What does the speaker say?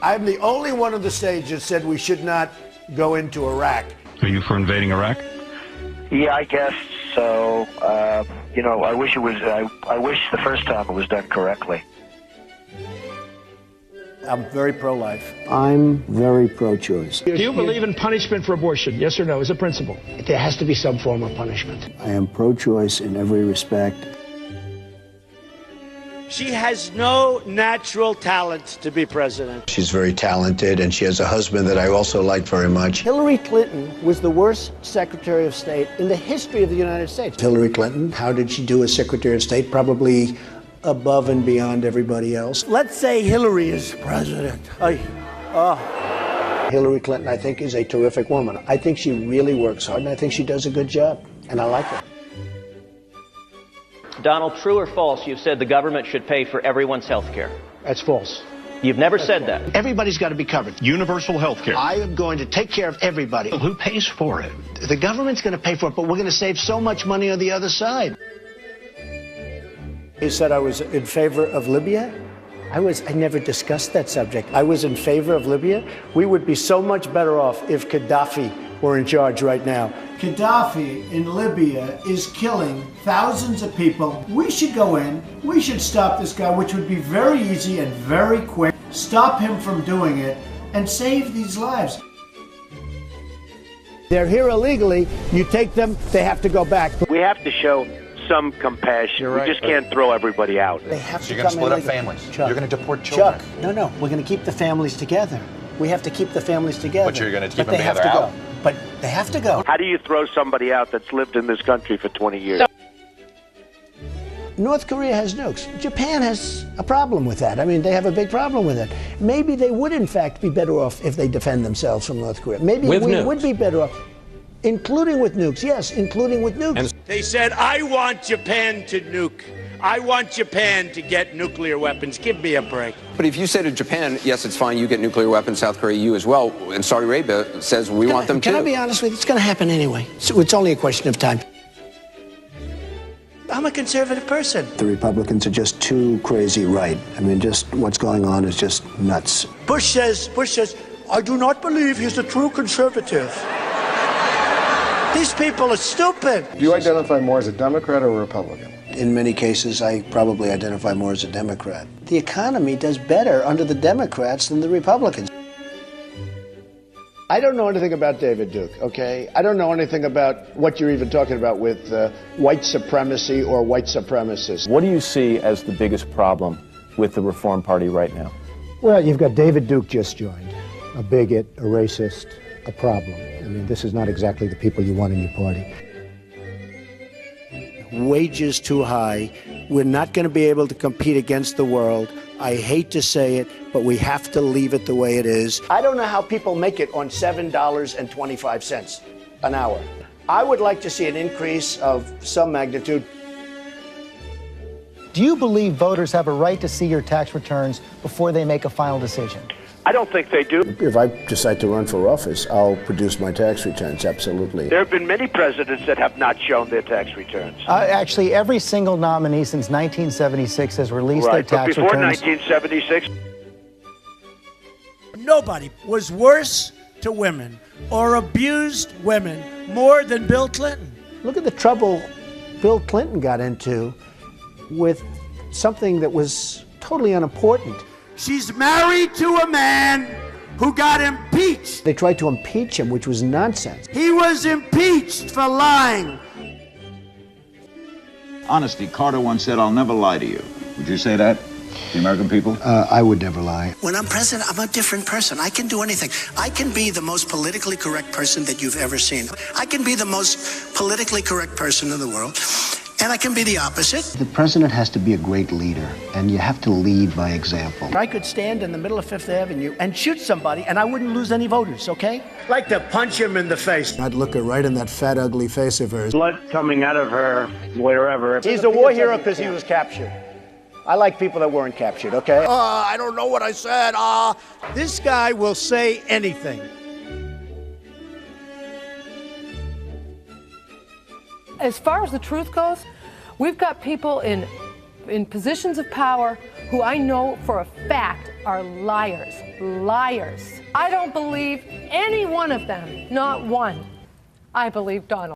I'm the only one on the stage that said we should not go into Iraq. Are you for invading Iraq? Yeah, I guess so. I wish it was. I wish the first time it was done correctly. I'm very pro-life. I'm very pro-choice. Do you believe in punishment for abortion? Yes or no, as a principle? There has to be some form of punishment. I am pro-choice in every respect. She has no natural talent to be president. She's very talented, and she has a husband that I also like very much. Hillary Clinton was the worst Secretary of State in the history of the United States. Hillary Clinton, how did she do as Secretary of State? Probably above and beyond everybody else. Let's say Hillary is president. Hillary Clinton, I think, is a terrific woman. I think she really works hard, and I think she does a good job, and I like her. Donald, true or false, you've said the government should pay for everyone's health care? That's false. You've never said that. Everybody's got to be covered. Universal health care. I am going to take care of everybody. Who pays for it? The government's going to pay for it, but we're going to save so much money on the other side. He said I was in favor of Libya. I never discussed that subject. I was in favor of Libya. We would be so much better off if Gaddafi were in charge right now. Gaddafi in Libya is killing thousands of people. We should go in. We should stop this guy, which would be very easy and very quick. Stop him from doing it and save these lives. They're here illegally. You take them, they have to go back. We have to show some compassion. Right. We just can't throw everybody out. They have to You're going to split up illegally. families. Chuck, You're going to deport children. Chuck, no. We're going to keep the families together. We have to keep the families together. But you're going to keep But them they have together to out. go. But they have to go. How do you throw somebody out that's lived in this country for 20 years? North Korea has nukes. Japan has a problem with that. I mean, they have a big problem with it. Maybe they would, in fact, be better off if they defend themselves from North Korea. Maybe we would be better off, including with nukes. Yes, including with nukes. They said, I want Japan to nuke. I want Japan to get nuclear weapons. Give me a break. But if you say to Japan, yes, it's fine, you get nuclear weapons, South Korea, you as well, and Saudi Arabia says we want them too. Can I be honest with you? It's going to happen anyway. So it's only a question of time. I'm a conservative person. The Republicans are just too crazy right. I mean, just what's going on is just nuts. Bush says, I do not believe he's a true conservative. These people are stupid. Do you identify more as a Democrat or a Republican? In many cases, I probably identify more as a Democrat. The economy does better under the Democrats than the Republicans. I don't know anything about David Duke, okay? I don't know anything about what you're even talking about with white supremacy or white supremacists. What do you see as the biggest problem with the Reform Party right now? Well, you've got David Duke just joined, a bigot, a racist, a problem. I mean, this is not exactly the people you want in your party. Wages too high. We're not going to be able to compete against the world. I hate to say it, but we have to leave it the way it is. I don't know how people make it on $7.25 an hour. I would like to see an increase of some magnitude. Do you believe voters have a right to see your tax returns before they make a final decision? I don't think they do. If I decide to run for office, I'll produce my tax returns, absolutely. There have been many presidents that have not shown their tax returns. Actually, every single nominee since 1976 has released their tax but before returns. 1976... Nobody was worse to women or abused women more than Bill Clinton. Look at the trouble Bill Clinton got into with something that was totally unimportant. She's married to a man who got impeached. They tried to impeach him, which was nonsense. He was impeached for lying. Honesty, Carter once said, I'll never lie to you. Would you say that, the American people? I would never lie. When I'm president, I'm a different person. I can do anything. I can be the most politically correct person that you've ever seen. I can be the most politically correct person in the world. And I can be the opposite. The president has to be a great leader, and you have to lead by example. I could stand in the middle of Fifth Avenue and shoot somebody, and I wouldn't lose any voters, okay? Like to punch him in the face. I'd look her right in that fat, ugly face of hers. Blood coming out of her, wherever. He's a war hero because he was captured. I like people that weren't captured, okay? I don't know what I said. This guy will say anything. As far as the truth goes, we've got people in in positions of power who I know for a fact are liars. Liars. I don't believe any one of them, not one. I believe Donald.